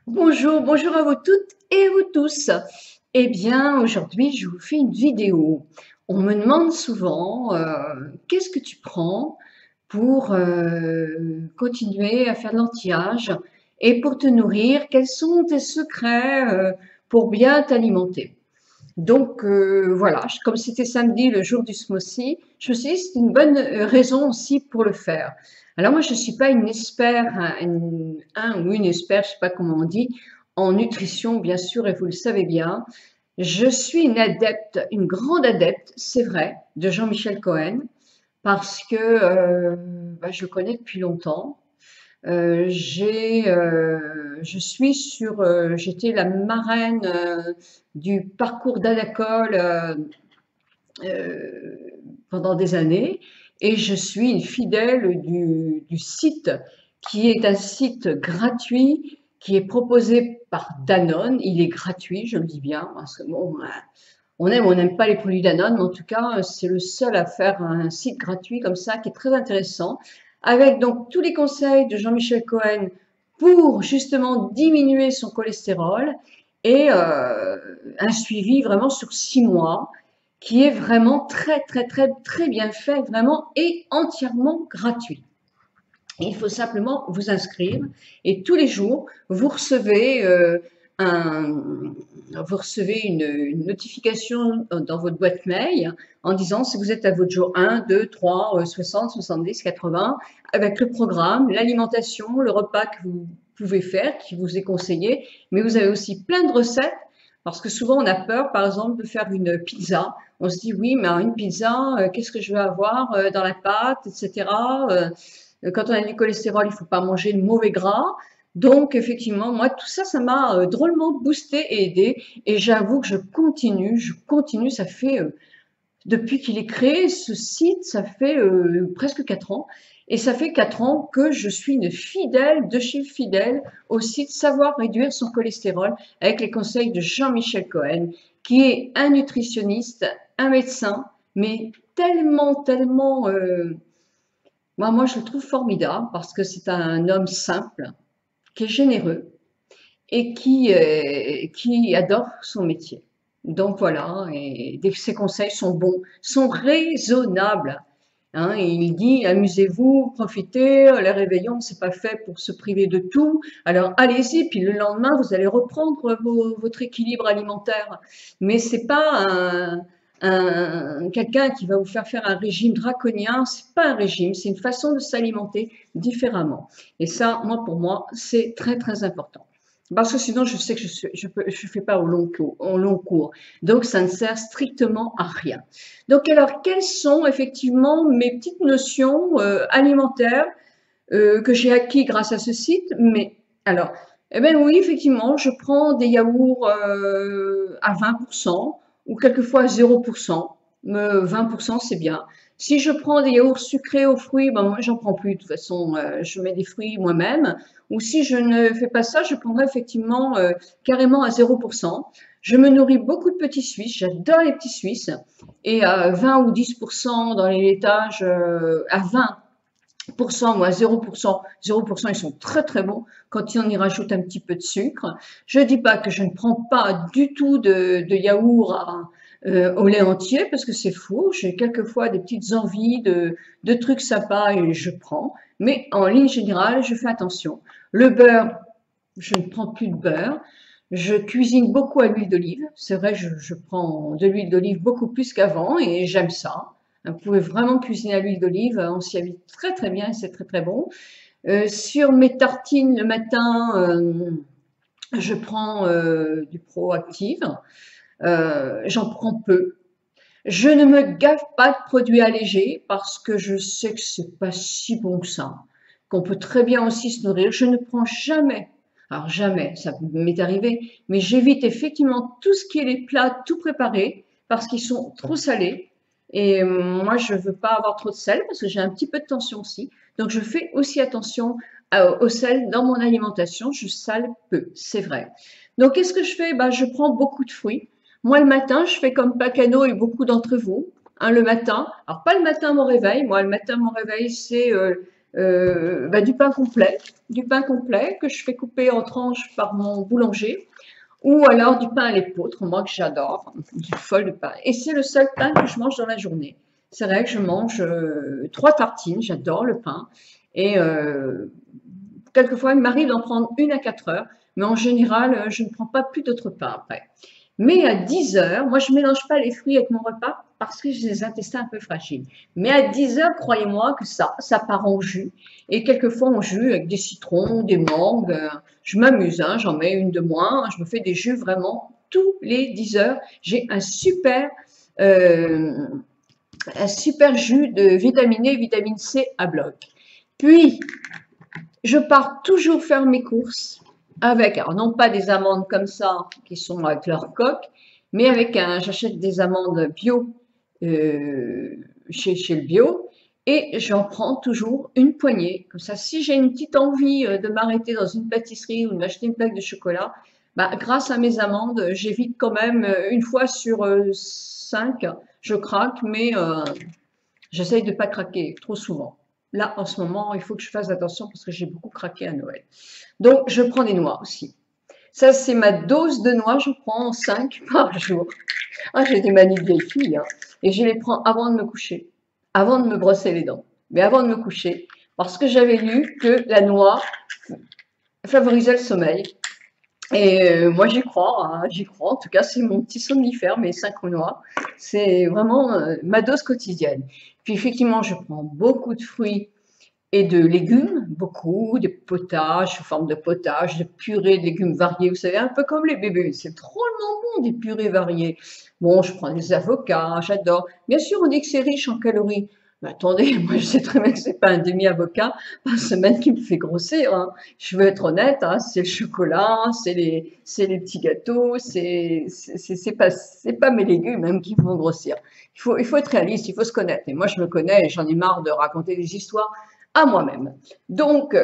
Bonjour, bonjour à vous toutes et vous tous. Eh bien, aujourd'hui, je vous fais une vidéo. On me demande souvent, qu'est-ce que tu prends pour continuer à faire de l'anti-âge et pour te nourrir? Quels sont tes secrets pour bien t'alimenter? Donc voilà, comme c'était samedi, le jour du smoothie, je me suis dit c'est une bonne raison aussi pour le faire. Alors moi, je ne suis pas une expert, un ou une expert, je ne sais pas comment on dit, en nutrition, bien sûr, et vous le savez bien. Je suis une adepte, une grande adepte, c'est vrai, de Jean-Michel Cohen, parce que je le connais depuis longtemps. J'étais la marraine du parcours d'Anacole euh, pendant des années et je suis une fidèle du site qui est un site gratuit qui est proposé par Danone. Il est gratuit, je le dis bien, parce que bon, on aime ou on n'aime pas les produits Danone, mais en tout cas, c'est le seul à faire un site gratuit comme ça qui est très intéressant, avec donc tous les conseils de Jean-Michel Cohen pour justement diminuer son cholestérol et un suivi vraiment sur 6 mois qui est vraiment très très très très bien fait, vraiment et entièrement gratuit. Il faut simplement vous inscrire et tous les jours, un, vous recevez une notification dans votre boîte mail en disant si vous êtes à votre jour 1, 2, 3, 60, 70, 80, avec le programme, l'alimentation, le repas que vous pouvez faire, qui vous est conseillé, mais vous avez aussi plein de recettes, parce que souvent on a peur, par exemple, de faire une pizza. On se dit oui, mais une pizza, qu'est-ce que je vais avoir dans la pâte, etc. Quand on a du cholestérol, il ne faut pas manger de mauvais gras. Donc, effectivement, moi, tout ça, ça m'a drôlement boosté et aidé. Et j'avoue que je continue. Ça fait, depuis qu'il est créé, ce site, ça fait presque 4 ans. Et ça fait 4 ans que je suis une fidèle de chez fidèle au site Savoir réduire son cholestérol avec les conseils de Jean-Michel Cohen, qui est un nutritionniste, un médecin, mais tellement moi, je le trouve formidable parce que c'est un homme simple, qui est généreux et qui adore son métier. Donc voilà, et ses conseils sont bons, sont raisonnables. Hein, et il dit amusez-vous, profitez, les réveillons, c'est pas fait pour se priver de tout. Alors allez-y, puis le lendemain vous allez reprendre votre équilibre alimentaire. Mais c'est pas quelqu'un qui va vous faire un régime draconien. C'est pas un régime, c'est une façon de s'alimenter différemment. Et ça, moi pour moi, c'est très très important. Parce que sinon, je sais que je fais pas au long cours. Donc, ça ne sert strictement à rien. Donc, alors, quelles sont effectivement mes petites notions alimentaires que j'ai acquis grâce à ce site? Mais alors, eh bien oui, effectivement, je prends des yaourts à 20% ou quelquefois à 0%. 20%, c'est bien. Si je prends des yaourts sucrés aux fruits, ben moi, j'en prends plus. De toute façon, je mets des fruits moi-même. Ou si je ne fais pas ça, je prendrai effectivement carrément à 0%. Je me nourris beaucoup de petits Suisses. J'adore les petits Suisses. Et à 20 ou 10% dans les laitages, à 20% ou à 0%, 0%, ils sont très très bons quand on y rajoute un petit peu de sucre. Je dis pas que je ne prends pas du tout de yaourt au lait entier parce que c'est faux. J'ai quelquefois des petites envies de trucs sympas et je prends. Mais en ligne générale, je fais attention. Le beurre, je ne prends plus de beurre. Je cuisine beaucoup à l'huile d'olive. C'est vrai, je prends de l'huile d'olive beaucoup plus qu'avant et j'aime ça. Vous pouvez vraiment cuisiner à l'huile d'olive, on s'y habite très très bien et c'est très très bon. Sur mes tartines le matin, je prends du Proactive. J'en prends peu. Je ne me gave pas de produits allégés parce que je sais que c'est pas si bon que ça, qu'on peut très bien aussi se nourrir. Je ne prends jamais, alors jamais, ça m'est arrivé, mais j'évite effectivement tout ce qui est les plats tout préparés parce qu'ils sont trop salés. Et moi, je veux pas avoir trop de sel parce que j'ai un petit peu de tension aussi. Donc, je fais aussi attention au sel dans mon alimentation. Je sale peu, c'est vrai. Donc, qu'est-ce que je fais? Bah, je prends beaucoup de fruits. Moi, le matin, je fais comme Pacano et beaucoup d'entre vous. Hein, le matin, alors pas le matin à mon réveil, moi le matin à mon réveil c'est du pain complet que je fais couper en tranches par mon boulanger, ou alors du pain à l'épeautre, moi que j'adore, je suis folle de pain. Et c'est le seul pain que je mange dans la journée. C'est vrai que je mange 3 tartines, j'adore le pain. Et quelquefois, il m'arrive d'en prendre une à 4 heures, mais en général, je ne prends pas plus d'autres pains après. Mais à 10 heures, moi je ne mélange pas les fruits avec mon repas parce que j'ai des intestins un peu fragiles. Mais à 10 heures, croyez-moi que ça part en jus. Et quelquefois en jus avec des citrons, des mangues. Je m'amuse, hein, j'en mets une de moins. Je me fais des jus vraiment tous les 10 heures. J'ai euh, un super jus de vitamine E, vitamine C à bloc. Puis, je pars toujours faire mes courses avec, alors non pas des amandes comme ça, qui sont avec leur coque, mais j'achète des amandes bio chez le bio, et j'en prends toujours une poignée. Comme ça, si j'ai une petite envie de m'arrêter dans une pâtisserie ou de m'acheter une plaque de chocolat, bah, grâce à mes amandes, j'évite quand même une fois sur 5, je craque, mais j'essaye de ne pas craquer trop souvent. Là, en ce moment, il faut que je fasse attention parce que j'ai beaucoup craqué à Noël. Donc, je prends des noix aussi. Ça, c'est ma dose de noix. Je prends 5 par jour. Ah, j'ai des manies de vieille fille. Hein. Et je les prends avant de me coucher, avant de me brosser les dents, mais avant de me coucher, parce que j'avais lu que la noix favorisait le sommeil. Et moi, j'y crois, hein, j'y crois. En tout cas, c'est mon petit somnifère, mes 5 noix. C'est vraiment ma dose quotidienne. Puis, effectivement, je prends beaucoup de fruits et de légumes, beaucoup, de potages, sous forme de potage, de purée de légumes variés, vous savez, un peu comme les bébés. C'est drôlement bon, des purées variées. Bon, je prends des avocats, j'adore. Bien sûr, on dit que c'est riche en calories. Mais attendez, moi je sais très bien que c'est pas un demi-avocat par semaine qui me fait grossir. Hein. Je veux être honnête, hein, c'est le chocolat, c'est les petits gâteaux, c'est pas mes légumes même qui me font grossir. Il faut être réaliste, il faut se connaître. Et moi je me connais, j'en ai marre de raconter des histoires à moi-même. Donc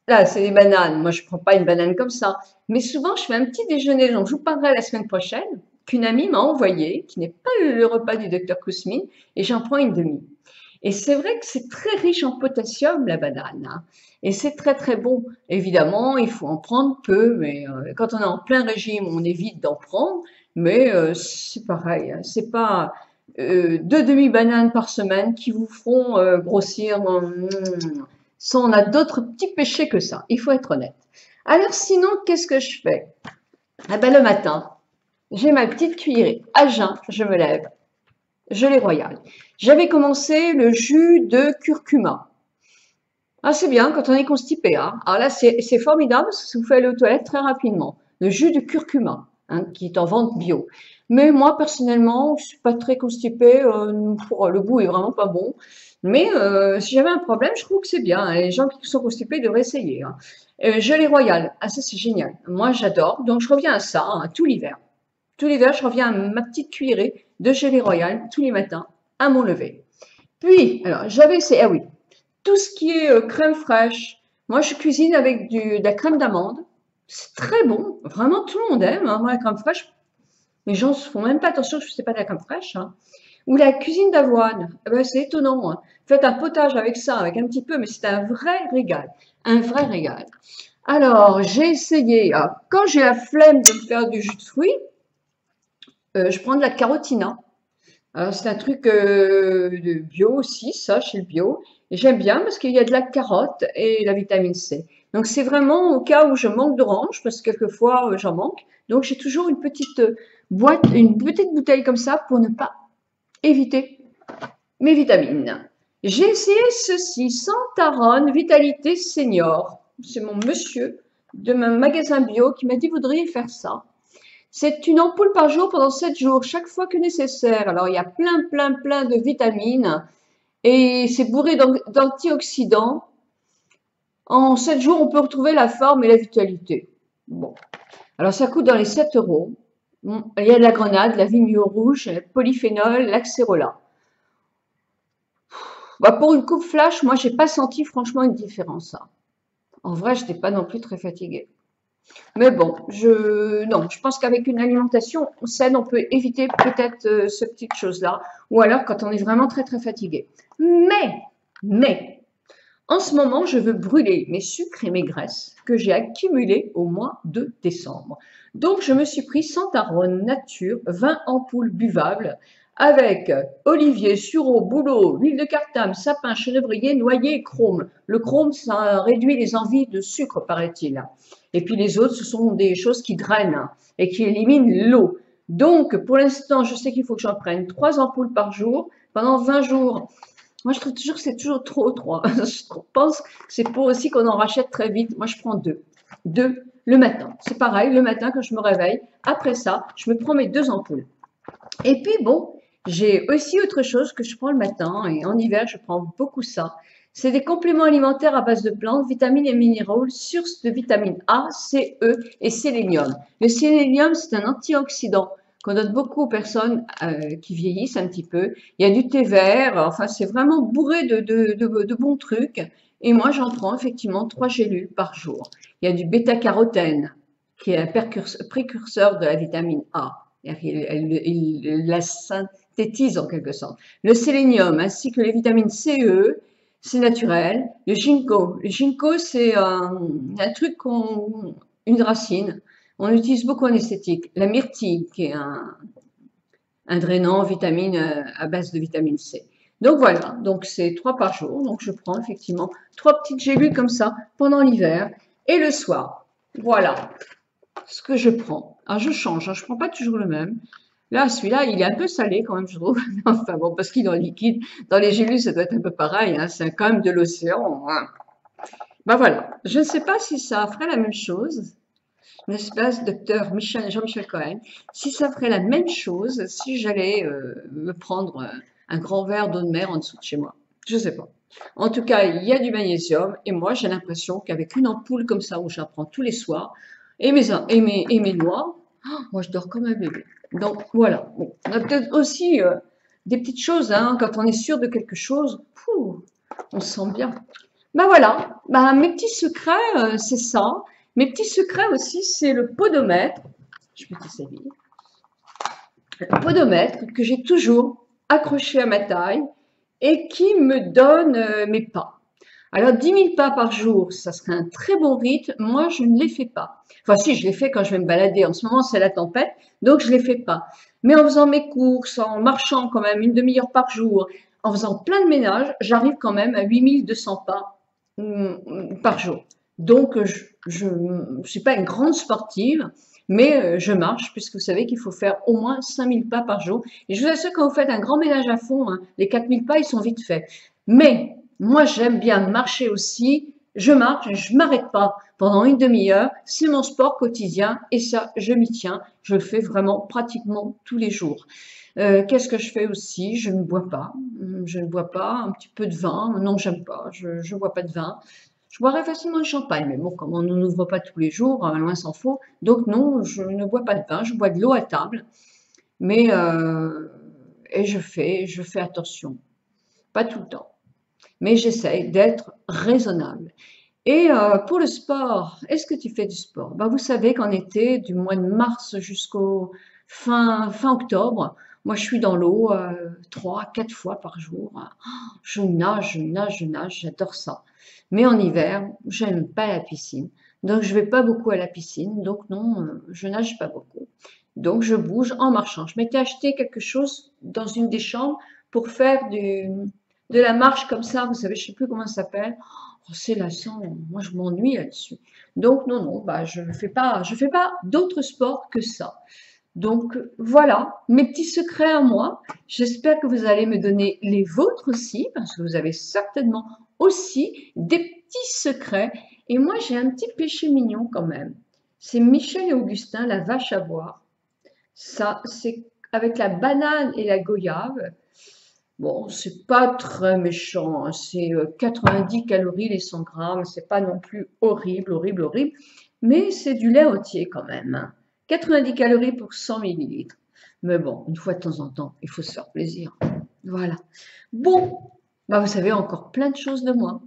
là, c'est des bananes. Moi je prends pas une banane comme ça, mais souvent je fais un petit déjeuner dont je vous parlerai la semaine prochaine, qu'une amie m'a envoyé, qui n'est pas le repas du docteur Kousmine, et j'en prends une demi. Et c'est vrai que c'est très riche en potassium, la banane. Hein. Et c'est très très bon. Évidemment, il faut en prendre peu, mais quand on est en plein régime, on évite d'en prendre. Mais c'est pareil, hein. C'est pas 2 demi-bananes par semaine qui vous feront grossir. Ça, on a d'autres petits péchés que ça, il faut être honnête. Alors sinon, qu'est-ce que je fais? Eh ben, le matin, j'ai ma petite cuillerée à jeun, je me lève, gelée royale. J'avais commencé le jus de curcuma. Ah, c'est bien quand on est constipé. Hein. Alors là, c'est formidable parce que ça vous fait aller aux toilettes très rapidement. Le jus de curcuma, hein, qui est en vente bio. Mais moi, personnellement, je suis pas très constipée. Le goût est vraiment pas bon. Mais si j'avais un problème, je trouve que c'est bien. Les gens qui sont constipés devraient essayer. Hein. Gelée royale, ah ça c'est génial. Moi, j'adore. Donc, je reviens à ça hein, tout l'hiver. Tout l'hiver, je reviens à ma petite cuillerée de gelée royale tous les matins à mon lever. Puis, alors, j'avais essayé, ah oui, tout ce qui est crème fraîche. Moi, je cuisine avec de la crème d'amande. C'est très bon. Vraiment, tout le monde aime. Hein. Moi, la crème fraîche, les gens ne se font même pas attention que je ne sais pas de la crème fraîche. Hein. Ou la cuisine d'avoine. Eh ben, c'est étonnant. Hein. Faites un potage avec ça, avec un petit peu, mais c'est un vrai régal. Un vrai régal. Alors, j'ai essayé. Alors, quand j'ai la flemme de me faire du jus de fruits, je prends de la carotina. Alors, c'est un truc de bio aussi, ça, chez le bio. Et j'aime bien parce qu'il y a de la carotte et la vitamine C. Donc, c'est vraiment au cas où je manque d'orange, parce que quelquefois, j'en manque. Donc, j'ai toujours une petite boîte, une petite bouteille comme ça pour ne pas éviter mes vitamines. J'ai essayé ceci, Santaron Vitalité Senior. C'est mon monsieur de mon magasin bio qui m'a dit, vous devriez faire ça. C'est une ampoule par jour pendant 7 jours, chaque fois que nécessaire. Alors, il y a plein de vitamines et c'est bourré d'antioxydants. En 7 jours, on peut retrouver la forme et la vitalité. Bon. Alors, ça coûte dans les 7 euros. Il y a de la grenade, la vigne rouge, polyphénol, l'acérola. Bah, pour une coupe flash, moi, j'ai pas senti franchement une différence. Hein. En vrai, je n'étais pas non plus très fatiguée. Mais bon, je pense qu'avec une alimentation saine, on peut éviter peut-être ce petite chose-là. Ou alors quand on est vraiment très fatigué. Mais, En ce moment, je veux brûler mes sucres et mes graisses que j'ai accumulés au mois de décembre. Donc, je me suis pris Santarone Nature 20 ampoules buvables avec olivier, sureau, bouleau, huile de cartame, sapin, chènebrier, noyer et chrome. Le chrome, ça réduit les envies de sucre, paraît-il. Et puis les autres, ce sont des choses qui drainent et qui éliminent l'eau. Donc, pour l'instant, je sais qu'il faut que j'en prenne 3 ampoules par jour pendant 20 jours. Moi, je trouve toujours que c'est toujours trop, 3. Je pense que c'est pour aussi qu'on en rachète très vite. Moi, je prends 2. 2 le matin. C'est pareil, le matin, quand je me réveille. Après ça, je me prends mes 2 ampoules. Et puis, bon, j'ai aussi autre chose que je prends le matin. Et en hiver, je prends beaucoup ça. C'est des compléments alimentaires à base de plantes, vitamines et minéraux, source de vitamines A, C, E et sélénium. Le sélénium, c'est un antioxydant qu'on donne beaucoup aux personnes qui vieillissent un petit peu. Il y a du thé vert, enfin c'est vraiment bourré de bons trucs. Et moi j'en prends effectivement 3 gélules par jour. Il y a du bêta-carotène qui est un précurseur de la vitamine A. Il la synthétise en quelque sorte. Le sélénium ainsi que les vitamines C et E, c'est naturel. Le ginkgo c'est un truc, une racine. On l'utilise beaucoup en esthétique. La myrtille, qui est un drainant vitamine à base de vitamine C. Donc voilà, donc c'est 3 par jour. Donc je prends effectivement 3 petites gélules comme ça pendant l'hiver et le soir. Voilà ce que je prends. Alors je change, hein, je ne prends pas toujours le même. Là, celui-là, il est un peu salé quand même, je trouve. Enfin bon, parce qu'il est en liquide. Dans les gélules, ça doit être un peu pareil. Hein, c'est quand même de l'océan. Hein. Ben voilà. Je ne sais pas si ça ferait la même chose, n'est-ce pas, docteur Jean-Michel Cohen, si ça ferait la même chose si j'allais me prendre un grand verre d'eau de mer en dessous de chez moi. Je ne sais pas. En tout cas, il y a du magnésium et moi, j'ai l'impression qu'avec une ampoule comme ça où j'en prends tous les soirs et mes noix, moi, je dors comme un bébé. Donc, voilà. Bon, on a peut-être aussi des petites choses, hein, quand on est sûr de quelque chose, on se sent bien. Ben voilà, ben, mes petits secrets, c'est ça. Mes petits secrets aussi, c'est le podomètre. Je vais t'essayer. Le podomètre que j'ai toujours accroché à ma taille et qui me donne mes pas. Alors 10 000 pas par jour, ça serait un très bon rythme. Moi, je ne les fais pas. Enfin si, je les fais quand je vais me balader. En ce moment, c'est la tempête, donc je ne les fais pas. Mais en faisant mes courses, en marchant quand même une demi-heure par jour, en faisant plein de ménage, j'arrive quand même à 8 200 pas par jour. Donc, je ne suis pas une grande sportive, mais je marche, puisque vous savez qu'il faut faire au moins 5 000 pas par jour. Et je vous assure, quand vous faites un grand ménage à fond, hein, les 4 000 pas, ils sont vite faits. Mais moi, j'aime bien marcher aussi. Je marche, je ne m'arrête pas pendant une demi-heure. C'est mon sport quotidien et ça, je m'y tiens. Je le fais vraiment pratiquement tous les jours. Qu'est-ce que je fais aussi? Je ne bois pas. Je ne bois pas. Un petit peu de vin. Non, j'aime pas. Je ne bois pas de vin. Je boirais facilement le champagne, mais bon, comme on ne nous voit pas tous les jours, loin s'en faut. Donc non, je ne bois pas de vin. Je bois de l'eau à table. Mais et je fais attention. Pas tout le temps. Mais j'essaye d'être raisonnable. Et pour le sport, est-ce que tu fais du sport? Ben, vous savez qu'en été, du mois de mars jusqu'au fin octobre, moi je suis dans l'eau 3, 4 fois par jour. Je nage, je nage, je nage, j'adore ça. Mais en hiver, j'aime pas la piscine. Donc je vais pas beaucoup à la piscine. Donc non, je nage pas beaucoup. Donc je bouge en marchant. Je m'étais acheté quelque chose dans une des chambres pour faire de la marche comme ça. Vous savez, je sais plus comment ça s'appelle. Oh, c'est lassant. Moi, je m'ennuie là-dessus. Donc non, non, bah je fais pas d'autres sports que ça. Donc voilà mes petits secrets à moi. J'espère que vous allez me donner les vôtres aussi, parce que vous avez certainement aussi des petits secrets. Et moi, j'ai un petit péché mignon quand même. C'est Michel et Augustin, la vache à boire. Ça, c'est avec la banane et la goyave. Bon, c'est pas très méchant, hein. C'est 90 calories les 100 grammes. C'est pas non plus horrible, horrible, horrible. Mais c'est du lait entier quand même. Hein. 90 calories pour 100 millilitres. Mais bon, une fois de temps en temps, il faut se faire plaisir. Voilà. Bon, bah vous savez encore plein de choses de moi.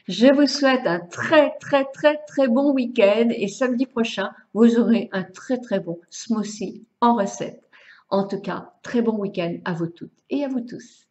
Je vous souhaite un très, très, très, très bon week-end et samedi prochain, vous aurez un très, très bon smoothie en recette. En tout cas, très bon week-end à vous toutes et à vous tous.